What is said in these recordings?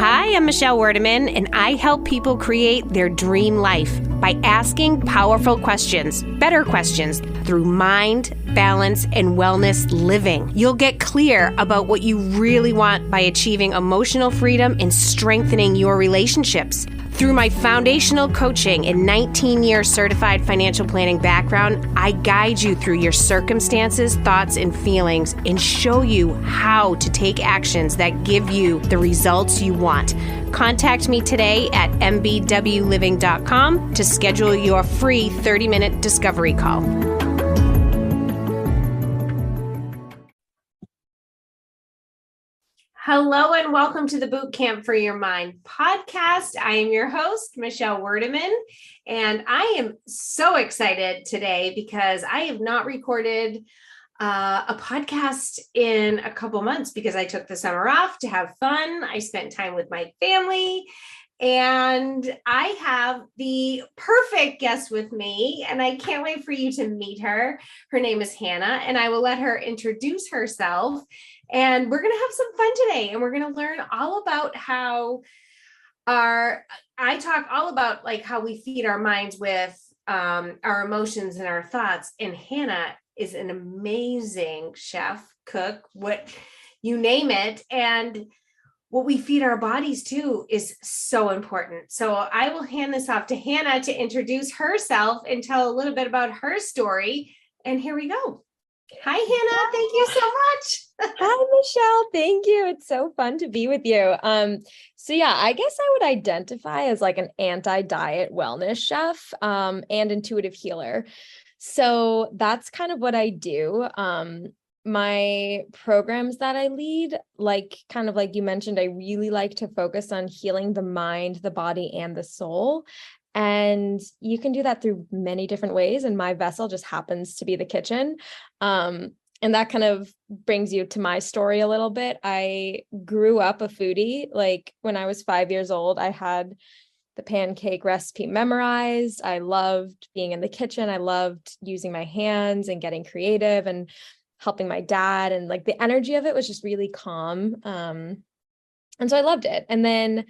Hi, I'm Michelle Werdeman, and I help people create their dream life by asking powerful questions, better questions, through mind, balance, and wellness living. You'll get clear about what you really want by achieving emotional freedom and strengthening your relationships. Through my foundational coaching and 19-year certified financial planning background, I guide you through your circumstances, thoughts, and feelings and show you how to take actions that give you the results you want. Contact me today at mbwliving.com to schedule your free 30-minute discovery call. Hello and welcome to the Boot Camp for Your Mind podcast. I am your host, Michelle Werdeman, and I am so excited today because I have not recorded a podcast in a couple months because I took the summer off to have fun. I spent time with my family, and I have the perfect guest with me, and I can't wait for you to meet her. Her name is Hannah, and I will let her introduce herself. And we're going to have some fun today, and we're going to learn all about how I talk all about like how we feed our minds with our emotions and our thoughts. And Hannah is an amazing chef, cook, what you name it. And what we feed our bodies to is so important. So I will hand this off to Hannah to introduce herself and tell a little bit about her story. And here we go. Hi, Hannah. Thank you so much. Hi, Michelle. Thank you. It's so fun to be with you. So yeah, I guess I would identify as like an anti-diet wellness chef, and intuitive healer. So that's kind of what I do. My programs that I lead, like kind of like you mentioned, I really like to focus on healing the mind, the body, and the soul. And you can do that through many different ways. And my vessel just happens to be the kitchen. And that kind of brings you to my story a little bit. I grew up a foodie. Like when I was 5 years old, I had the pancake recipe memorized. I loved being in the kitchen. I loved using my hands and getting creative and helping my dad. And like the energy of it was just really calm. And so I loved it. And then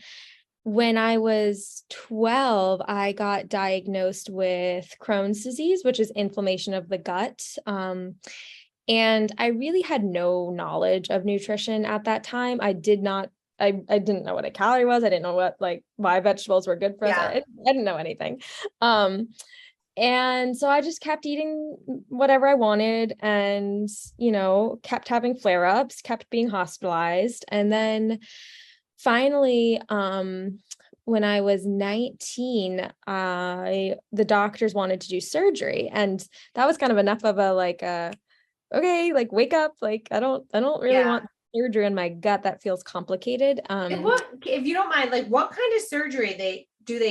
when I was 12, I got diagnosed with Crohn's disease, which is inflammation of the gut. And I really had no knowledge of nutrition at that time. I didn't know what a calorie was. I didn't know why vegetables were good for us. I didn't know anything. And so I just kept eating whatever I wanted and, kept having flare-ups, kept being hospitalized. And then finally, when I was 19, the doctors wanted to do surgery, and that was kind of enough of okay, like wake up, like I don't really want surgery in my gut. That feels complicated. And what, if you don't mind, like what kind of surgery they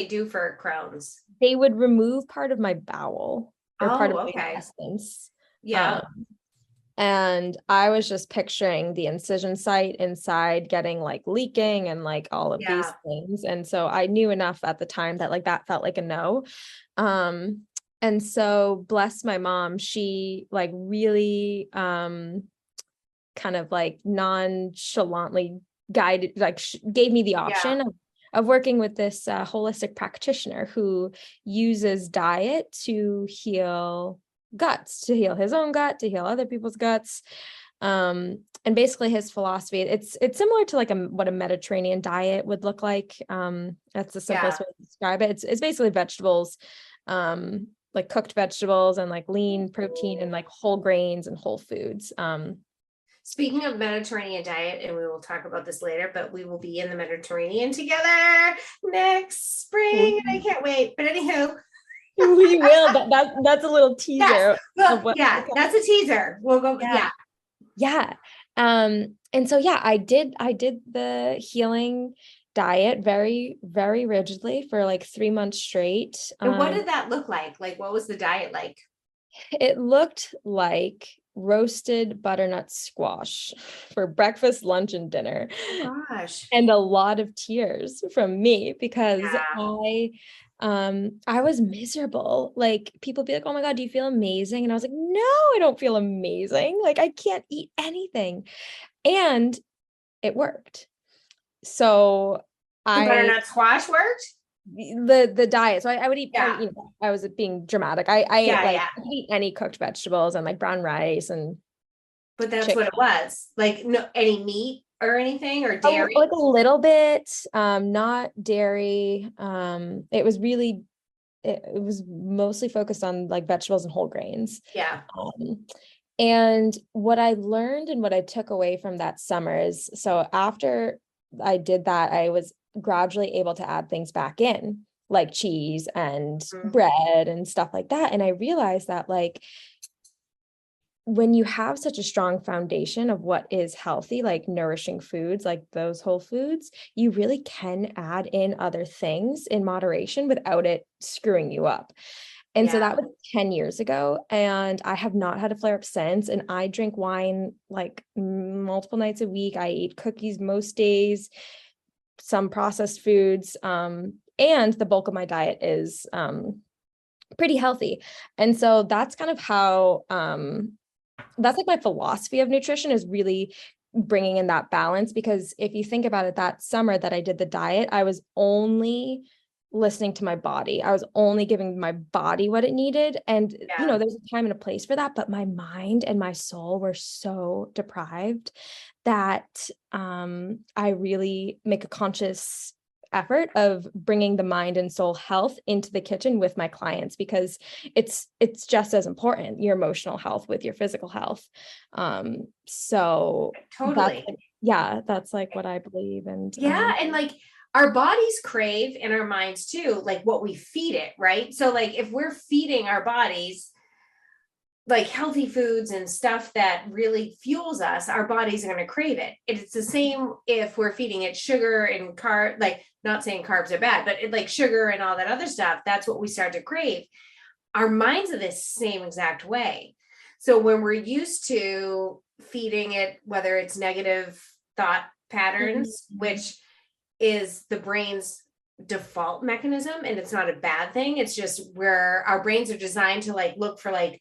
do for Crohn's? They would remove part of my bowel or part of my intestines. Yeah. And I was just picturing the incision site inside getting like leaking and like all of these things. And so I knew enough at the time that like that felt like a no. And so bless my mom, she like really kind of like nonchalantly guided, like gave me the option of working with this holistic practitioner who uses diet to heal guts, to heal his own gut, to heal other people's guts. And basically his philosophy, it's similar to like what a Mediterranean diet would look like. That's the simplest way to describe it. It's basically vegetables, like cooked vegetables and like lean protein and like whole grains and whole foods. Speaking of Mediterranean diet, and we will talk about this later, but we will be in the Mediterranean together next spring, and I can't wait. But anywho, we will. That's a little teaser. Yes. That's a teaser. We'll go. Yeah. And so I did the healing diet very, very rigidly for like 3 months straight. And what did that look like? Like, what was the diet like? It looked like roasted butternut squash for breakfast, lunch, and dinner. Oh, gosh. And a lot of tears from me because I was miserable. Like people be like, oh my God, do you feel amazing? And I was like, no, I don't feel amazing. Like I can't eat anything. And it worked. So The butternut squash worked? The diet. So I would eat, Yeah. I was being dramatic. I ate Yeah, like, yeah. I could eat any cooked vegetables and like brown rice and But that's chicken. what it was. Like no any meat or anything or dairy. Like a little bit, not dairy. It was mostly focused on like vegetables and whole grains. Yeah. And what I learned and what I took away from that summer is, so after I did that, I was gradually able to add things back in, like cheese and bread and stuff like that. And I realized that like when you have such a strong foundation of what is healthy, like nourishing foods, like those whole foods, you really can add in other things in moderation without it screwing you up. And so that was 10 years ago, and I have not had a flare up since. And I drink wine like multiple nights a week. I eat cookies most days, some processed foods, and the bulk of my diet is pretty healthy. And so that's kind of how that's like my philosophy of nutrition, is really bringing in that balance. Because if you think about it, that summer that I did the diet, I was only listening to my body. I was only giving my body what it needed. And, there's a time and a place for that. But my mind and my soul were so deprived that I really make a conscious effort of bringing the mind and soul health into the kitchen with my clients, because it's just as important, your emotional health with your physical health. So Totally. that's like what I believe. And and like our bodies crave, and our minds too, like what we feed it, right? So like if we're feeding our bodies like healthy foods and stuff that really fuels us, our bodies are going to crave it. It's the same if we're feeding it sugar and carb, like not saying carbs are bad, but like sugar and all that other stuff, that's what we start to crave. Our minds are the same exact way. So when we're used to feeding it, whether it's negative thought patterns, which is the brain's default mechanism, and it's not a bad thing, it's just where our brains are designed to like look for like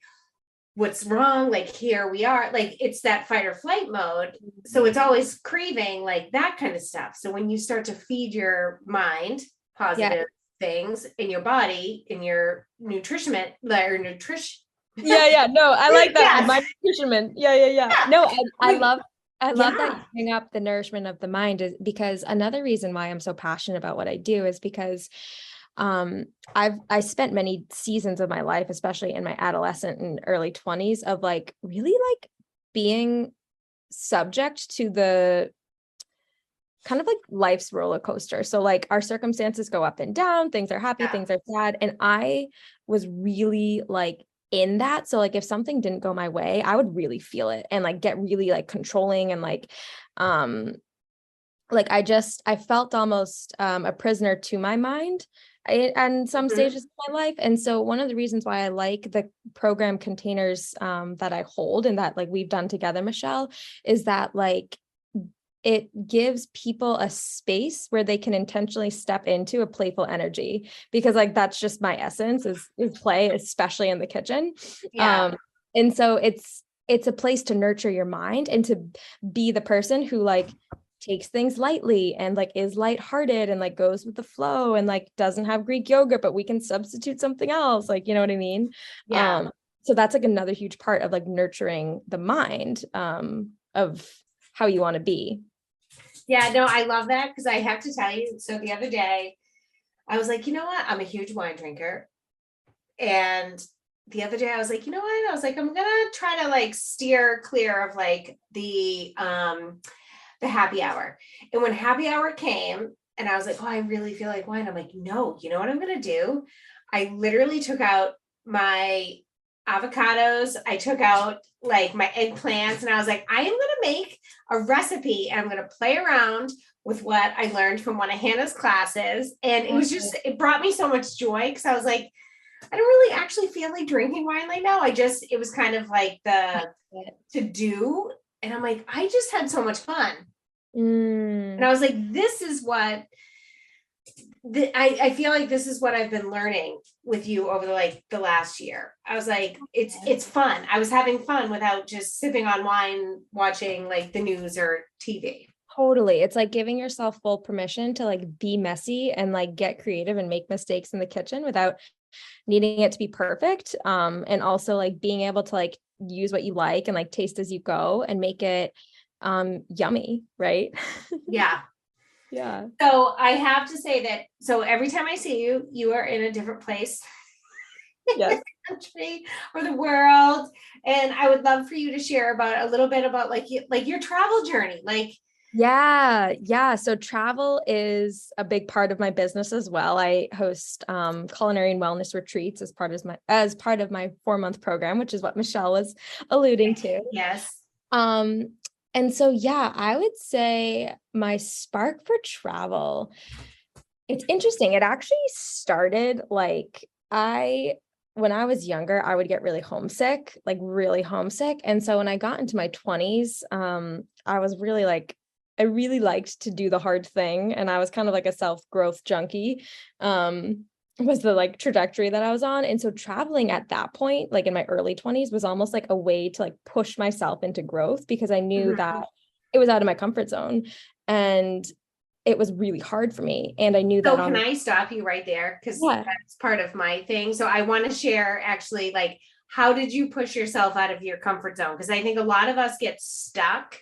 what's wrong, like here we are, like it's that fight or flight mode. So it's always craving like that kind of stuff. So when you start to feed your mind positive things in your body, in your nutrition or nutrition. No, I like that. My nutrition. No, I love that you bring up the nourishment of the mind, is because another reason why I'm so passionate about what I do is because I spent many seasons of my life, especially in my adolescent and early 20s, of like really like being subject to the kind of like life's roller coaster. So like our circumstances go up and down, things are happy, things are sad. And I was really like in that. So like if something didn't go my way, I would really feel it and like get really like controlling and like I felt almost a prisoner to my mind and some stages of my life. And so one of the reasons why I like the program containers that I hold and that like we've done together, Michelle, is that like it gives people a space where they can intentionally step into a playful energy, because like that's just my essence is play, especially in the kitchen. And so it's a place to nurture your mind and to be the person who like takes things lightly and like is lighthearted and like goes with the flow and like doesn't have Greek yogurt, but we can substitute something else. Like, you know what I mean? So that's like another huge part of like nurturing the mind of how you want to be. Yeah, no, I love that, because I have to tell you, so the other day I was like, you know what? I'm a huge wine drinker. And the other day I was like, you know what? I was like, I'm gonna try to like steer clear of like the happy hour. And when happy hour came and I was like, oh, I really feel like wine, I'm like, no, you know what I'm gonna do? I literally took out my avocados, I took out like my eggplants, and I was like, I am gonna make a recipe and I'm gonna play around with what I learned from one of Hannah's classes. And it was just, it brought me so much joy, because I was like, I don't really actually feel like drinking wine right now. It was kind of like the to do. And I'm like, I just had so much fun. And I was like, this is what I feel like this is what I've been learning with you over the last year. I was like, it's fun. I was having fun without just sipping on wine, watching like the news or TV. Totally. It's like giving yourself full permission to like be messy and like get creative and make mistakes in the kitchen without needing it to be perfect. And also like being able to like use what you like and like taste as you go and make it yummy, right? Yeah. Yeah. So I have to say that, so every time I see you, you are in a different place in Yes. the country or the world. And I would love for you to share about a little bit about like your travel journey. Like, Yeah. Yeah. So travel is a big part of my business as well. I host culinary and wellness retreats as part of my 4-month program, which is what Michelle was alluding to. yes. Um, and so yeah, I would say my spark for travel, it's interesting. It actually started like when I was younger, I would get really homesick, like really homesick. And so when I got into my 20s, I was really like, I really liked to do the hard thing. And I was kind of like a self-growth junkie, was the like trajectory that I was on. And so traveling at that point, like in my early 20s, was almost like a way to like push myself into growth because I knew that it was out of my comfort zone. And it was really hard for me. And I knew So that can I stop you right there? Because yeah, that's part of my thing. So I want to share actually, like, how did you push yourself out of your comfort zone? Because I think a lot of us get stuck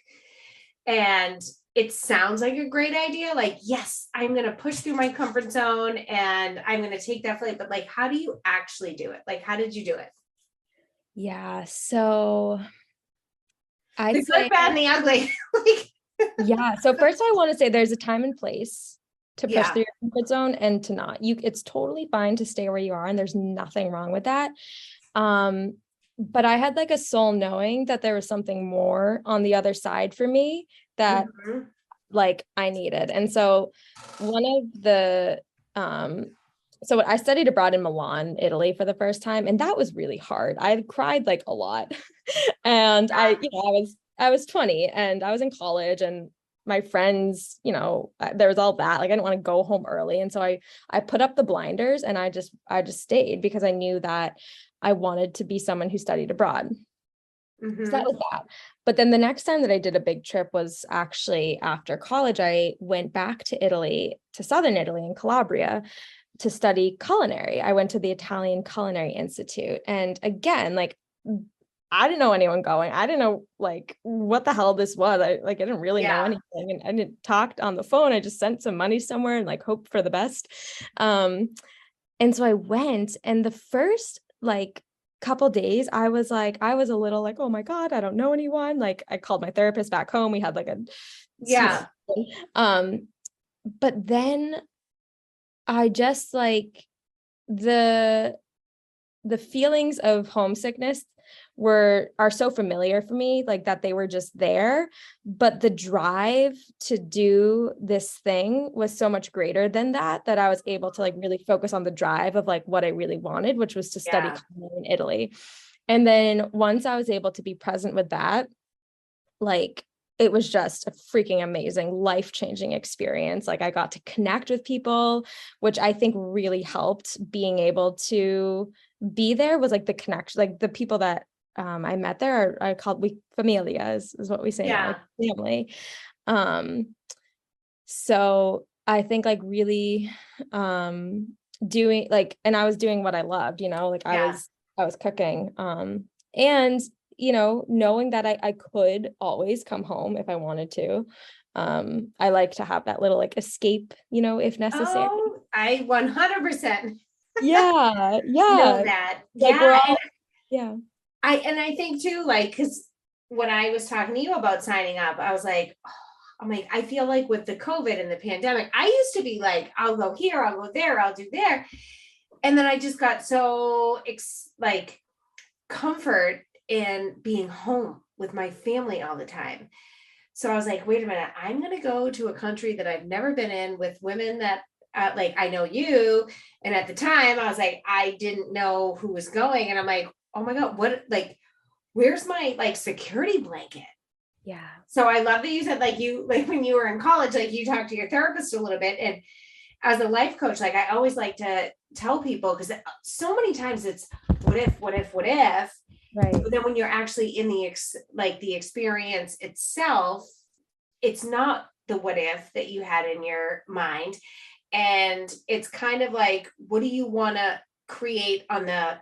and it sounds like a great idea. Like, yes, I'm going to push through my comfort zone and I'm going to take that flight. But like, how do you actually do it? Like, how did you do it? yeah. So I'd The say, good, bad, and the ugly. Like, yeah. So first I want to say there's a time and place to push yeah. through your comfort zone and to not. It's totally fine to stay where you are, and there's nothing wrong with that. But I had like a soul knowing that there was something more on the other side for me that like I needed. And so one of the so I studied abroad in Milan, Italy for the first time, and that was really hard. I cried like a lot. And I was 20 and I was in college and my friends, there was all that. Like I didn't want to go home early. And so I put up the blinders and I just stayed because I knew that I wanted to be someone who studied abroad. So that was that. But then the next time that I did a big trip was actually after college. I went back to Italy, to southern Italy in Calabria to study culinary. I went to the Italian Culinary Institute. And again, like I didn't know anyone going. I didn't know like what the hell this was. I didn't really know anything. And I didn't talk on the phone. I just sent some money somewhere and like hoped for the best. And so I went, and the first like couple days I was a little like, oh my God, I don't know anyone. Like I called my therapist back home. We had like a but then I just like the feelings of homesickness are so familiar for me, like that they were just there, but the drive to do this thing was so much greater than that I was able to like really focus on the drive of like what I really wanted, which was to study culinary in Italy. And then once I was able to be present with that, like it was just a freaking amazing, life-changing experience. Like I got to connect with people, which I think really helped. Being able to be there was like the connection, like the people that I met there are called familia is what we say now, like family. So I think like really doing like, and I was doing what I loved, like I was cooking. And knowing that I could always come home if I wanted to. I like to have that little like escape, if necessary. Oh, I 100% yeah know that. Yeah. I think too, like, because when I was talking to you about signing up, I was like, I'm like, I feel like with the COVID and the pandemic, I used to be like, I'll go here, I'll go there, I'll do there. And then I just got so like comfort in being home with my family all the time. So I was like, wait a minute, I'm going to go to a country that I've never been in with women that like, I know you. And at the time I was like, I didn't know who was going. And I'm like, oh my God, what, like, where's my like security blanket? Yeah. So I love that you said like when you were in college, like you talked to your therapist a little bit. And as a life coach, like I always like to tell people, because so many times it's what if, right. But then when you're actually in the experience itself, it's not the what if that you had in your mind. And it's kind of like, what do you want to create on the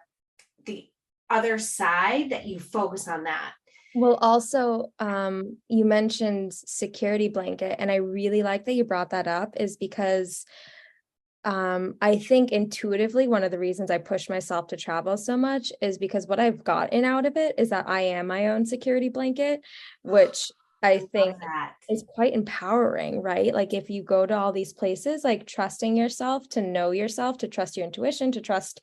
other side that you focus on that? Well, also, you mentioned security blanket, and I really like that you brought that up, is because I think intuitively, one of the reasons I push myself to travel so much is because what I've gotten out of it is that I am my own security blanket, which I think is quite empowering, right? Like if you go to all these places, like trusting yourself, to know yourself, to trust your intuition, to trust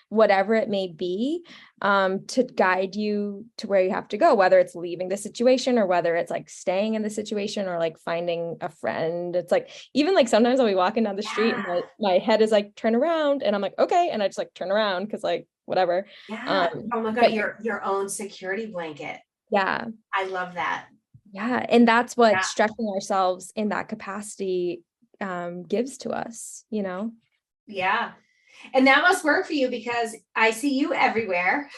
whatever it may be, to guide you to where you have to go, whether it's leaving the situation or whether it's like staying in the situation or like finding a friend. It's like, even like sometimes I'll be walking down the street and my head is like, turn around, and I'm like, okay. And I just like turn around because like, whatever. Yeah. Oh my God, your own security blanket. Yeah. I love that. Yeah. And that's what stretching ourselves in that capacity gives to us, you know? Yeah. And that must work for you because I see you everywhere.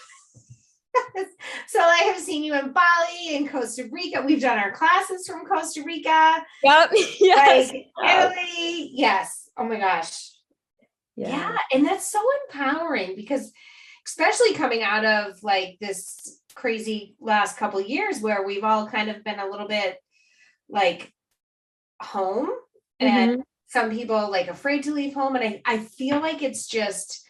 So I have seen you in Bali and Costa Rica. We've done our classes from Costa Rica. Yep. Yes. Like Italy. Yes. Oh my gosh. Yeah. And that's so empowering because especially coming out of like this crazy last couple of years where we've all kind of been a little bit like home, and some people like afraid to leave home. And I feel like it's just,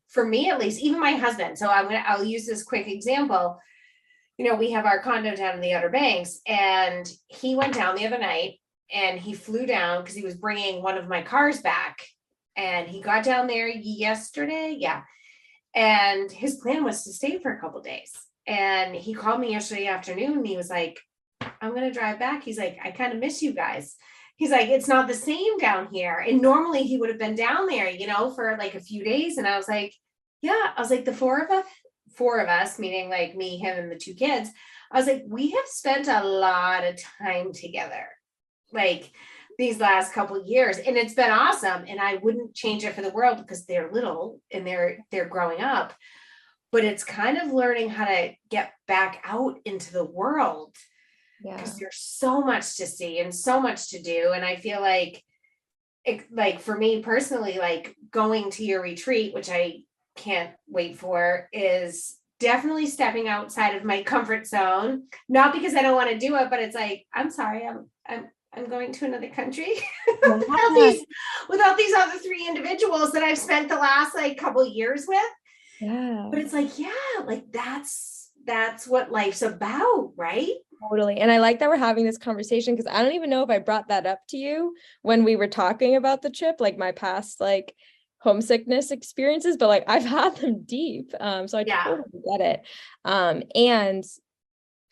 for me at least, even my husband. So I'll use this quick example. You know, we have our condo down in the Outer Banks, and he went down the other night and he flew down because he was bringing one of my cars back, and he got down there yesterday. Yeah. And his plan was to stay for a couple of days. And he called me yesterday afternoon and he was like, I'm going to drive back. He's like, I kind of miss you guys. He's like, it's not the same down here. And normally he would have been down there, you know, for like a few days. And I was like, yeah, I was like, the four of us, meaning like me, him, and the two kids. I was like, we have spent a lot of time together, like these last couple of years. And it's been awesome. And I wouldn't change it for the world because they're little and they're growing up. But it's kind of learning how to get back out into the world. Yeah. Because there's so much to see and so much to do. And I feel like for me personally, like going to your retreat, which I can't wait for, is definitely stepping outside of my comfort zone. Not because I don't want to do it, but it's like, I'm sorry, I'm going to another country without these other three individuals that I've spent the last like couple of years with. Yeah. But it's like, yeah, like that's what life's about, right? Totally. And I like that we're having this conversation because I don't even know if I brought that up to you when we were talking about the trip, like my past like homesickness experiences, but like I've had them deep. So I totally get it. And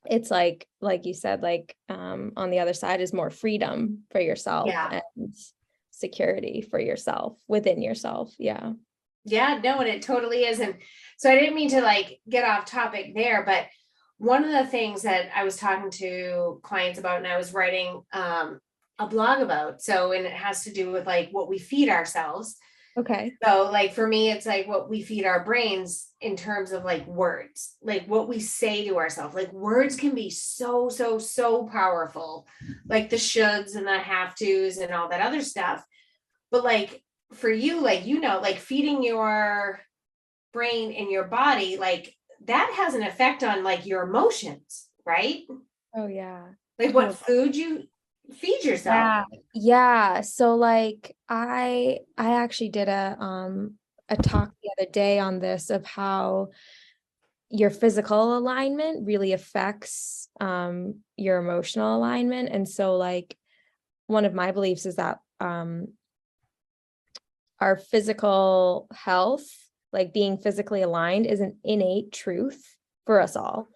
it's like you said, like on the other side is more freedom for yourself and security for yourself within yourself. Yeah. Yeah, no, and it totally is. And so I didn't mean to like get off topic there, but one of the things that I was talking to clients about and I was writing a blog about, so, and it has to do with like what we feed ourselves. Okay. So like for me, it's like what we feed our brains in terms of like words, like what we say to ourselves. Like words can be so powerful, like the shoulds and the have tos and all that other stuff. But like for you, like, you know, like feeding your brain and your body, like that has an effect on like your emotions, right? Oh yeah. Like what food you feed yourself. Yeah. So like I actually did a talk the other day on this of how your physical alignment really affects your emotional alignment. And so like one of my beliefs is that our physical health, like being physically aligned, is an innate truth for us all.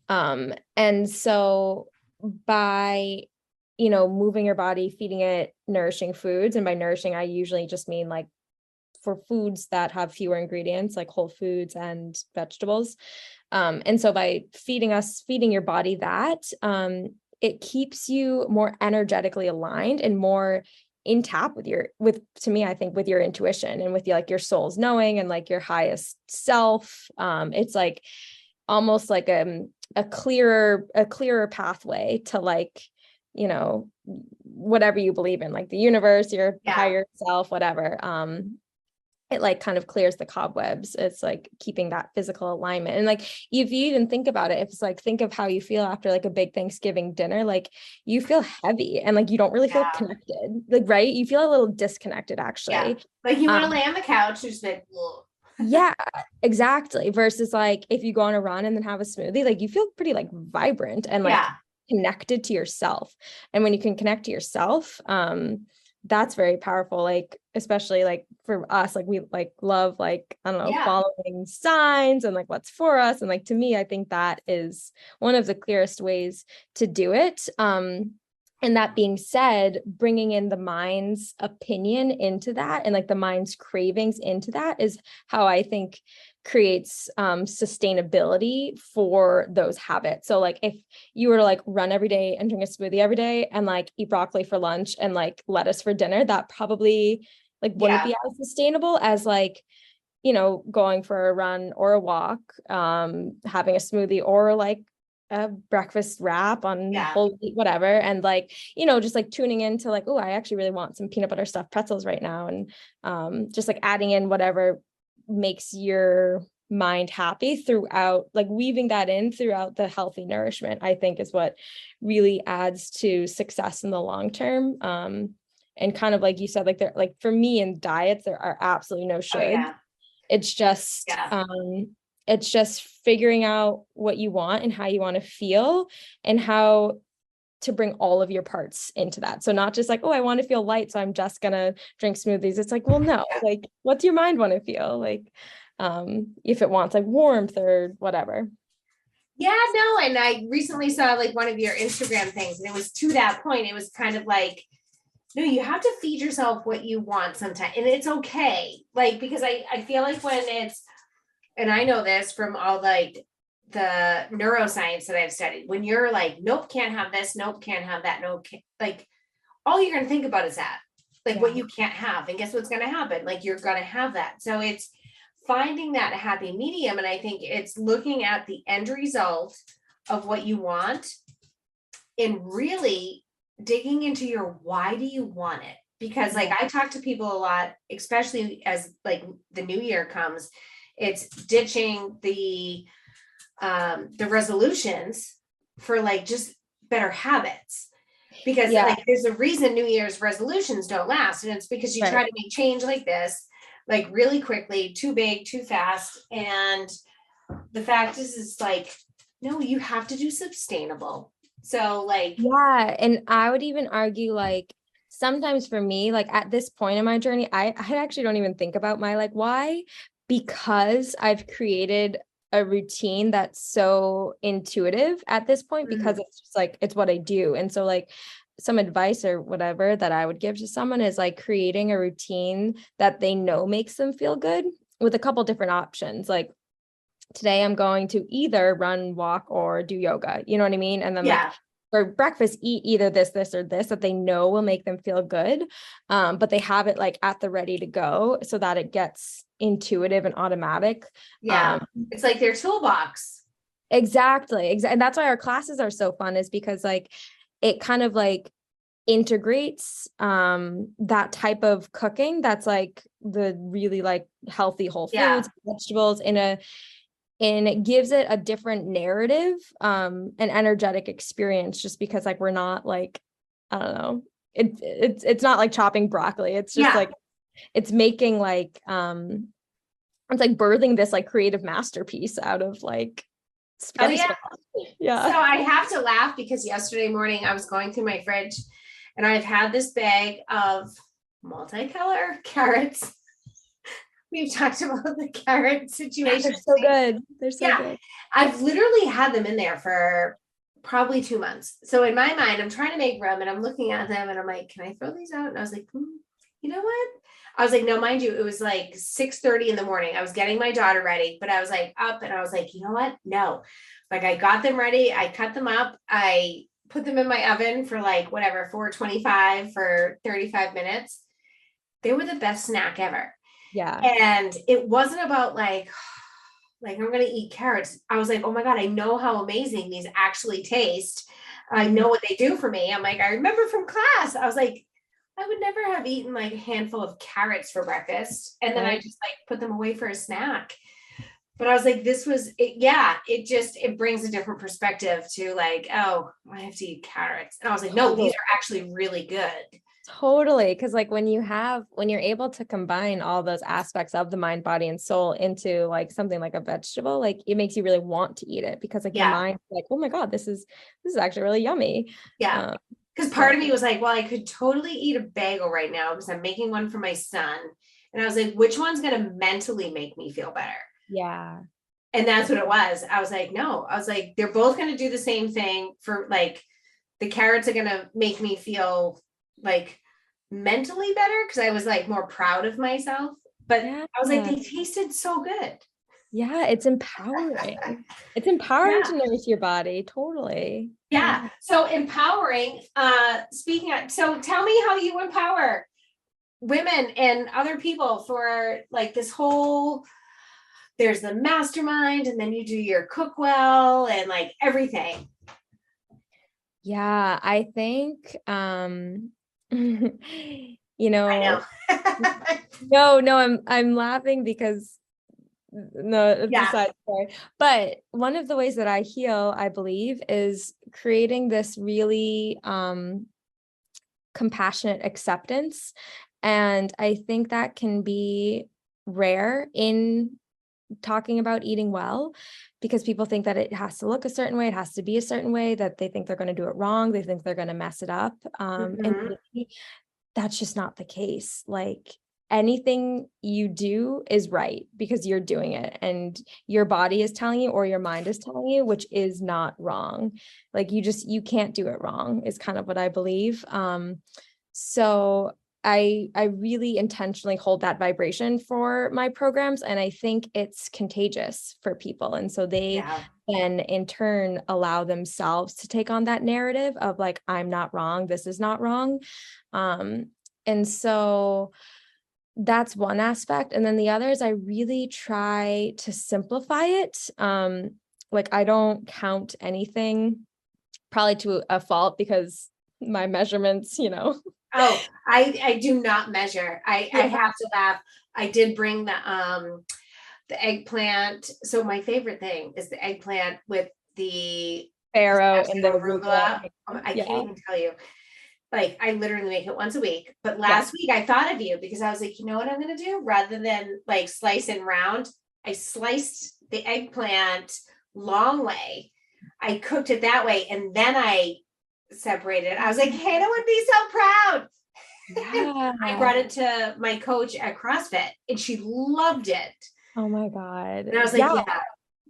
And so by, you know, moving your body, feeding it nourishing foods, and by nourishing, I usually just mean like for foods that have fewer ingredients, like whole foods and vegetables. And so by feeding your body that, it keeps you more energetically aligned and more in tap with to me, I think with your intuition and with like your soul's knowing and like your highest self. It's like almost like a clearer pathway to like you know, whatever you believe in, like the universe, your Yeah. higher self, whatever. It like kind of clears the cobwebs. It's like keeping that physical alignment. And like, if you even think about it, if it's like, think of how you feel after like a big Thanksgiving dinner, like you feel heavy and like, you don't really feel connected, like, right. You feel a little disconnected actually. Yeah. Like you want to lay on the couch, just like, whoa. Yeah, exactly. Versus like, if you go on a run and then have a smoothie, like you feel pretty like vibrant and like connected to yourself. And when you can connect to yourself, that's very powerful. Like, especially like for us, like we like love, like, I don't know, following signs and like what's for us. And like, to me, I think that is one of the clearest ways to do it. And that being said, bringing in the mind's opinion into that and like the mind's cravings into that is how I think creates sustainability for those habits. So like if you were to like run every day and drink a smoothie every day and like eat broccoli for lunch and like lettuce for dinner, that probably like wouldn't be as sustainable as like, you know, going for a run or a walk, having a smoothie or like a breakfast wrap on whole wheat, whatever. And like, you know, just like tuning into like, oh, I actually really want some peanut butter stuffed pretzels right now. And just like adding in whatever makes your mind happy throughout, like weaving that in throughout the healthy nourishment, I think is what really adds to success in the long term. And kind of like you said, like there, like for me in diets, there are absolutely no shoulds. It's just figuring out what you want and how you want to feel and how to bring all of your parts into that. So not just like, oh, I want to feel light, so I'm just gonna drink smoothies. It's like, well, no, like what's your mind want to feel? Like if it wants like warmth or whatever. Yeah, no. And I recently saw like one of your Instagram things, and it was to that point. It was kind of like, no, you have to feed yourself what you want sometimes. And it's okay. Like, because I feel like when it's, and I know this from all like the neuroscience that I've studied, when you're like, nope, can't have this, nope, can't have that, nope, like all you're going to think about is that, like what you can't have. And guess what's going to happen? Like you're going to have that. So it's finding that happy medium. And I think it's looking at the end result of what you want and really digging into your why do you want it? Because like I talk to people a lot, especially as like the new year comes, it's ditching the resolutions for like just better habits, because like there's a reason New Year's resolutions don't last, and it's because you try to make change like this, like really quickly, too big, too fast. And the fact is like, no, you have to do sustainable. So like, and I would even argue like sometimes for me, like at this point in my journey, I actually don't even think about my like why, because I've created a routine that's so intuitive at this point, because it's just like, it's what I do. And so like some advice or whatever that I would give to someone is like creating a routine that they know makes them feel good, with a couple different options. Like today I'm going to either run, walk, or do yoga, you know what I mean? And then like for breakfast, eat either this or this that they know will make them feel good. But they have it like at the ready to go so that it gets intuitive and automatic. It's like their toolbox. Exactly. And that's why our classes are so fun, is because like it kind of like integrates that type of cooking that's like the really like healthy whole foods, vegetables and it gives it a different narrative, an energetic experience, just because like we're not like, I don't know, it's not like chopping broccoli. It's just like, it's making like, it's like birthing this like creative masterpiece out of like spaghetti. So I have to laugh because yesterday morning I was going through my fridge and I've had this bag of multicolor carrots. We've talked about the carrot situation. They're so good. They're so good. I've literally had them in there for probably 2 months. So in my mind, I'm trying to make room and I'm looking at them and I'm like, can I throw these out? And I was like, you know what? I was like, no, mind you, it was like 6:30 in the morning. I was getting my daughter ready, but I was like up and I was like, you know what? No, like I got them ready. I cut them up. I put them in my oven for like whatever, 425 for 35 minutes. They were the best snack ever. And it wasn't about like I'm going to eat carrots. I was like, oh my God, I know how amazing these actually taste. I know what they do for me. I'm like, I remember from class, I was like, I would never have eaten like a handful of carrots for breakfast. And then I just like put them away for a snack. But I was like, this was it. Yeah, it brings a different perspective to like, oh, I have to eat carrots. And I was like, no, these are actually really good. Totally. Cause like when you're able to combine all those aspects of the mind, body, and soul into like something like a vegetable, like it makes you really want to eat it because like your mind's like, oh my God, this is actually really yummy. Yeah. Because part of me was like, well, I could totally eat a bagel right now because I'm making one for my son. And I was like, which one's going to mentally make me feel better? Yeah. And that's what it was. I was like, no, I was like, they're both going to do the same thing. For like, the carrots are going to make me feel like mentally better because I was like more proud of myself. But I was like, they tasted so good. Yeah, it's empowering. It's empowering to nourish your body. Totally. Yeah. So empowering, so tell me how you empower women and other people for like this whole, there's the mastermind and then you do your cook well and like everything. Yeah, I think you know, I no, know. I'm laughing because no, it's a side story. But one of the ways that I heal, I believe, is creating this really compassionate acceptance. And I think that can be rare in talking about eating well because people think that it has to look a certain way, it has to be a certain way, that they think they're going to do it wrong, they think they're going to mess it up. And maybe that's just not the case. Like anything you do is right because you're doing it and your body is telling you or your mind is telling you, which is not wrong. Like you can't do it wrong is kind of what I believe. So I really intentionally hold that vibration for my programs, and I think it's contagious for people. And so they then in turn allow themselves to take on that narrative of like, I'm not wrong, this is not wrong. And so that's one aspect. And then the other is I really try to simplify it. Like I don't count anything, probably to a fault because my measurements, Oh, I do not measure. I have to laugh. I did bring the eggplant. So my favorite thing is the eggplant with the farro and the arugula. I can't even tell you. Like I literally make it once a week. But last week I thought of you because I was like, you know what I'm gonna do? Rather than like slice and round, I sliced the eggplant long way. I cooked it that way and then I separated. I was like, Hannah would be so proud. Yeah. I brought it to my coach at CrossFit and she loved it. Oh my God. And I was like,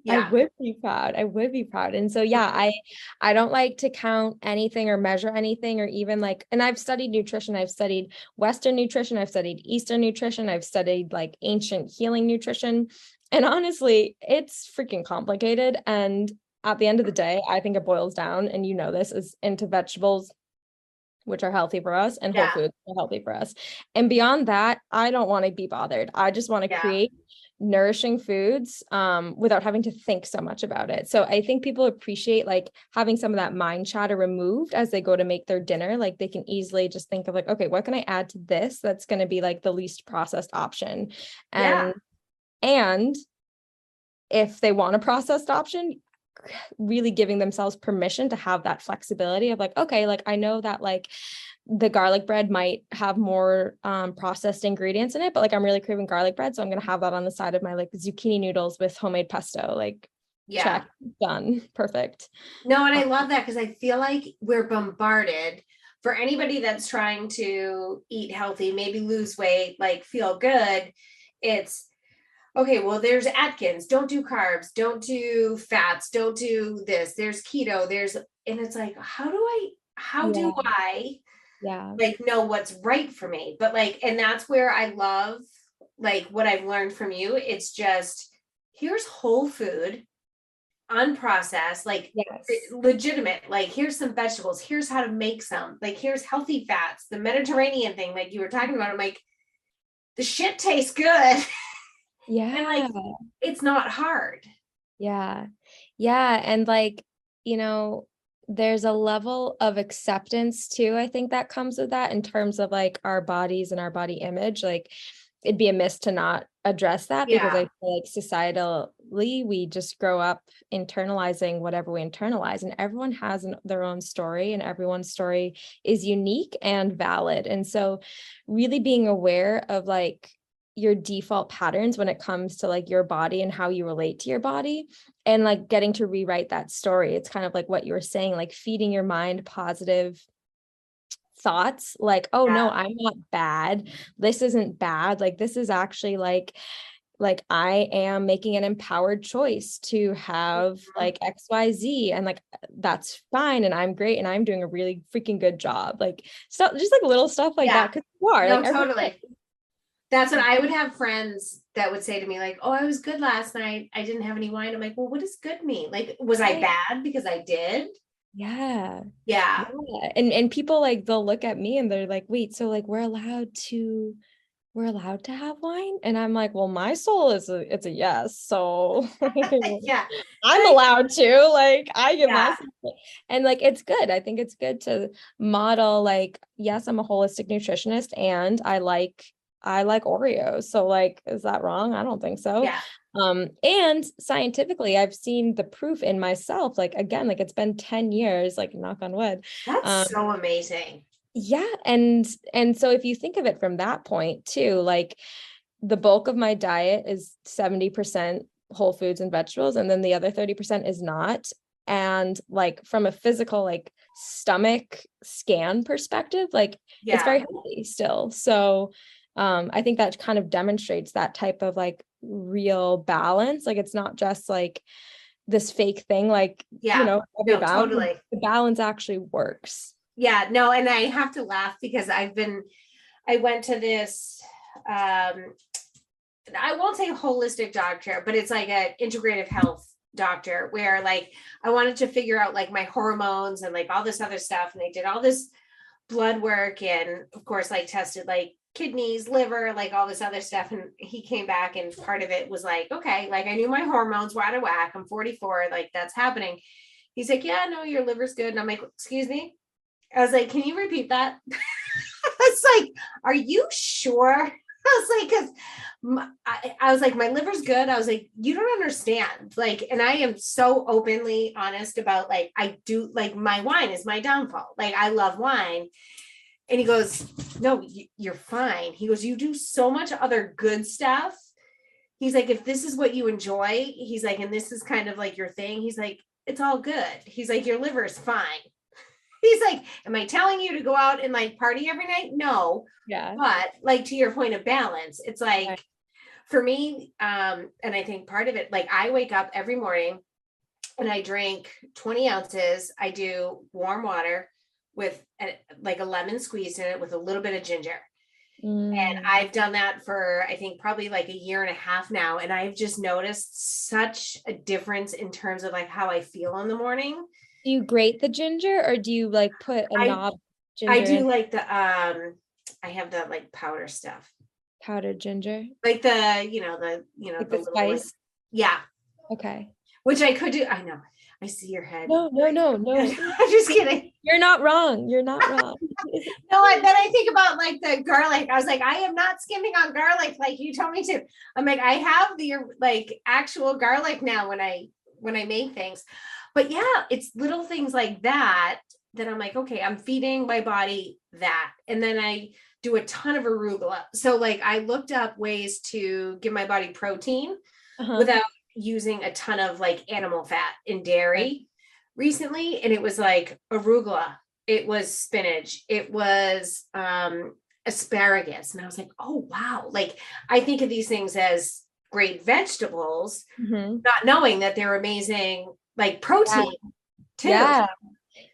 I would be proud. I would be proud. And so, I don't like to count anything or measure anything or even like, and I've studied nutrition. I've studied Western nutrition. I've studied Eastern nutrition. I've studied like ancient healing nutrition. And honestly, it's freaking complicated. And at the end of the day, I think it boils down, and this is into vegetables, which are healthy for us, and whole foods are healthy for us. And beyond that, I don't want to be bothered. I just want to create nourishing foods without having to think so much about it. So I think people appreciate like having some of that mind chatter removed as they go to make their dinner. Like they can easily just think of like, okay, what can I add to this that's going to be like the least processed option? And if they want a processed option, really giving themselves permission to have that flexibility of like, okay, like I know that like the garlic bread might have more processed ingredients in it, but like I'm really craving garlic bread, so I'm gonna have that on the side of my like zucchini noodles with homemade pesto. Like check, done, perfect. No, and I love that because I feel like we're bombarded. For anybody that's trying to eat healthy, maybe lose weight, like feel good, it's okay, well, there's Atkins, don't do carbs, don't do fats, don't do this, there's keto, and it's like, how do I like know what's right for me? But like, and that's where I love like what I've learned from you. It's just, here's whole food, unprocessed, like legitimate, like here's some vegetables, here's how to make some, like here's healthy fats, the Mediterranean thing, like you were talking about. I'm like, the shit tastes good. And like, it's not hard. Yeah. And like, there's a level of acceptance too, I think that comes with that in terms of like our bodies and our body image. Like it'd be amiss to not address that because I Yeah. feel like societally we just grow up internalizing whatever we internalize, and everyone has their own story, and everyone's story is unique and valid. And so really being aware of like your default patterns when it comes to like your body and how you relate to your body, and like getting to rewrite that story. It's kind of like what you were saying, like feeding your mind positive thoughts, like, oh no, Yeah. I'm not bad, this isn't bad, like this is actually like I am making an empowered choice to have Mhm. like XYZ, and like that's fine, and I'm great, and I'm doing a really freaking good job, like stuff, just like little stuff like Yeah. that, because you are No, like every totally. That's what I would have friends that would say to me, like, oh, I was good last night. I didn't have any wine. I'm like, well, what does good mean? Like, was I day. bad because I did? Yeah. Yeah. Yeah. And people like they'll look at me and they're like, wait, so like we're allowed to have wine? And I'm like, well, my soul is it's a yes. So Yeah. I'm Like, allowed to, like I give yeah. myself and like it's good. I think it's good to model like, yes, I'm a holistic nutritionist and I like Oreos. So like, is that wrong? I don't think so. Yeah. And scientifically, I've seen the proof in myself. Like again, like it's been 10 years, like knock on wood. That's Um, so amazing. yeah, and so if you think of it from that point too, like the bulk of my diet is 70% whole foods and vegetables, and then the other 30% is not. And like from a physical like stomach scan perspective, like it's Yeah. very healthy still. So I think that kind of demonstrates that type of like real balance. Like it's not just like this fake thing, like, Yeah. every No, balance, totally. the balance actually works. Yeah. No, and I have to laugh because I went to this, I won't say holistic doctor, but it's like an integrative health doctor where like I wanted to figure out like my hormones and like all this other stuff. And they did all this blood work and of course like tested like kidneys, liver, like all this other stuff. And he came back and part of it was like, okay, like I knew my hormones were out of whack. I'm 44, like that's happening. He's like, yeah, no, your liver's good. And I'm like, excuse me. I was like, can you repeat that? It's like, are you sure? I was like, because I was like, my liver's good. I was like, you don't understand. Like, and I am so openly honest about like, I do like my wine is my downfall. Like, I love wine. And he goes, no, you're fine. He goes, you do so much other good stuff. He's like, if this is what you enjoy, he's like, and this is kind of like your thing, he's like, it's all good. He's like, your liver is fine. He's like, am I telling you to go out and like party every night? No. Yeah. But like to your point of balance, it's like Right. for me, and I think part of it, like I wake up every morning and I drink 20 ounces. I do warm water with like a lemon squeezed in it with a little bit of ginger. And Mm. I've done that for, I think, probably like a year and a half now. And I've just noticed such a difference in terms of like how I feel in the morning. Do you grate the ginger or do you like put a I knob I ginger in, do like the I have the like powder stuff. powdered ginger? Like Like the the little like, spice? yeah, Okay. which I could do. I know. I see your head. No, no, no, no. I'm just kidding. You're not wrong. You're not wrong. No, then I think about like the garlic. I was like, I am not skimming on garlic like you told me to. I'm like, I have the like actual garlic now when I make things. But yeah, it's little things like that that I'm like, okay, I'm feeding my body that. And then I do a ton of arugula. So like I looked up ways to give my body protein Uh-huh. without using a ton of like animal fat in Right. dairy recently. And it was like arugula, it was spinach, it was asparagus. And I was like, oh wow. Like I think of these things as great vegetables, Mhm. not knowing that they're amazing like Yeah. protein too. Yeah.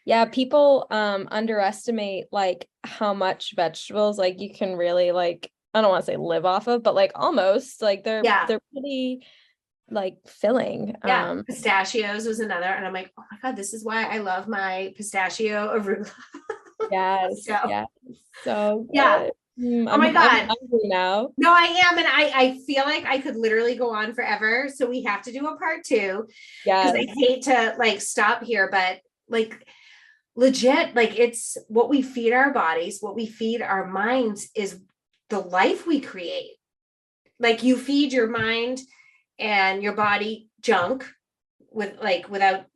Yeah. People underestimate like how much vegetables like you can really like, I don't want to say live off of, but like almost like Yeah. they're pretty like filling. Yeah. Pistachios was another. And I'm like, oh my God, this is why I love my pistachio arugula. Yes, So yes. So yeah. good. Oh my I'm God. hungry now. No, I am. And I feel like I could literally go on forever. So we have to do a part two because I Yes. hate to like stop here, but like legit, like it's what we feed our bodies, what we feed our minds is the life we create. Like you feed your mind and your body junk without,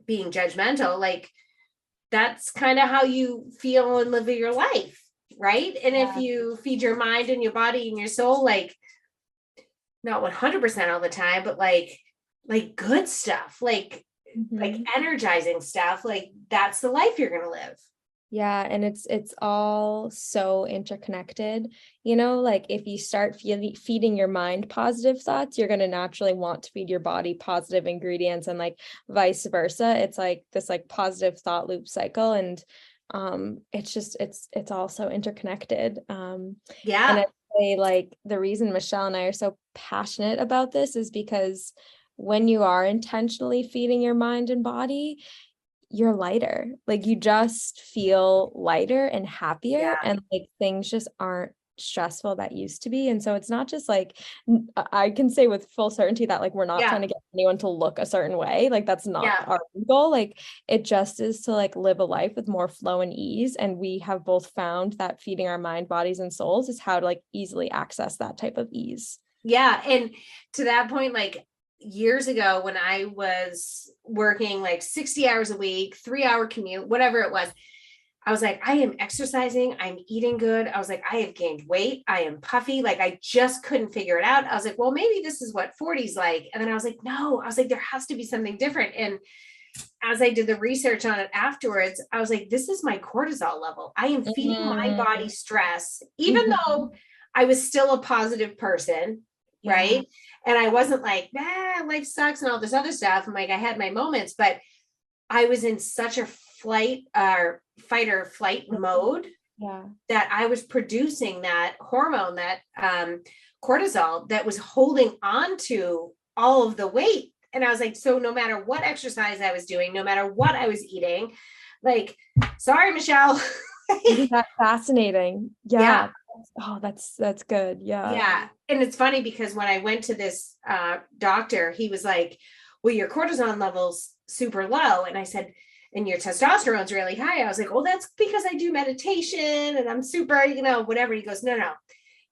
being judgmental, like that's kind of how you feel and live your life, right? And if you feed your mind and your body and your soul, like not 100% all the time, but like good stuff, like energizing stuff, like that's the life you're going to live. Yeah, and it's all so interconnected. Like if you start feeding your mind positive thoughts, you're going to naturally want to feed your body positive ingredients, and like vice versa. It's like this like positive thought loop cycle, and it's all so interconnected. And I say like the reason Michelle and I are so passionate about this is because when you are intentionally feeding your mind and body, you're lighter. Like you just feel lighter and happier, and like things just aren't stressful that used to be. And so it's not just like, I can say with full certainty that like we're not trying to get anyone to look a certain way. Like that's not our goal. Like it just is to like live a life with more flow and ease. And we have both found that feeding our mind, bodies, and souls is how to like easily access that type of ease. Yeah. And to that point, like years ago when I was working like 60 hours a week, 3-hour commute, whatever it was, I was like, I am exercising, I'm eating good. I was like, I have gained weight, I am puffy. Like I just couldn't figure it out. I was like, well, maybe this is what 40's like. And then I was like, no, I was like, there has to be something different. And as I did the research on it afterwards, I was like, this is my cortisol level. I am feeding my body stress, even though I was still a positive person, right? And I wasn't like, life sucks and all this other stuff. I'm like, I had my moments, but I was in such a fight or flight mode that I was producing that hormone, that cortisol, that was holding on to all of the weight. And I was like, so no matter what exercise I was doing, no matter what I was eating, like, sorry, Michelle. Isn't that fascinating? Yeah. Oh, that's good. Yeah. And it's funny because when I went to this doctor, he was like, well, your cortisol level's super low. And I said, and your testosterone's really high. I was like, oh, that's because I do meditation and I'm super, whatever. He goes, no.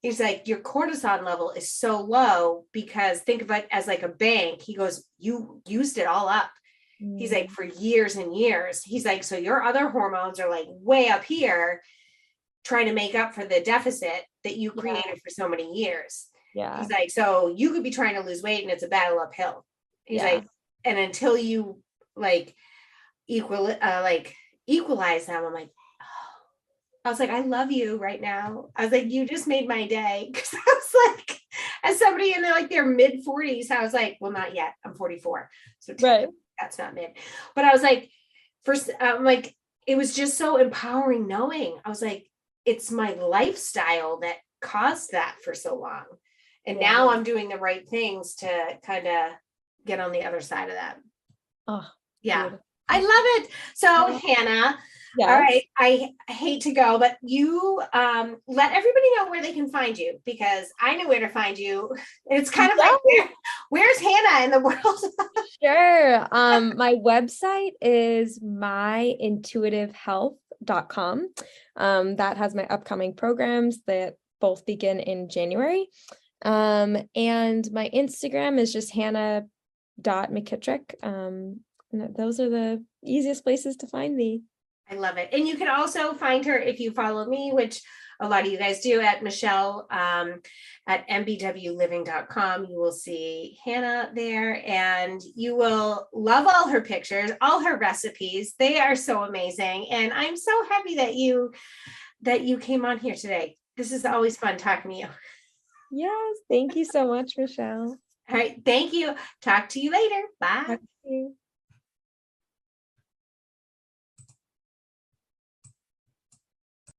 He's like, your cortisol level is so low because think of it as like a bank. He goes, you used it all up. He's like, for years and years. He's like, so your other hormones are like way up here trying to make up for the deficit that you created for so many years. Yeah. He's like, so you could be trying to lose weight and it's a battle uphill. He's like, and until you like equalize them, I'm like, oh. I was like, I love you right now. I was like, you just made my day. Cause I was like, as somebody in their mid 40s, I was like, well, not yet. I'm 44. So that's not mid, but I was like, first, I'm like, it was just so empowering knowing. I was like, it's my lifestyle that caused that for so long. And now I'm doing the right things to kind of get on the other side of that. Oh, yeah. Good. I love it. So Hannah, all right, I hate to go, but you let everybody know where they can find you, because I know where to find you. It's kind of like, where's Hannah in the world? Sure. My website is myintuitivehealth.com. That has my upcoming programs that both begin in January. And my Instagram is just hannah.mckittrick. And those are the easiest places to find me. I love it. And you can also find her if you follow me, which a lot of you guys do, at Michelle at mbwliving.com. You will see Hannah there, and you will love all her pictures, all her recipes. They are so amazing. And I'm so happy that you came on here today. This is always fun talking to you. Yes. Thank you so much, Michelle. All right. Thank you. Talk to you later. Bye.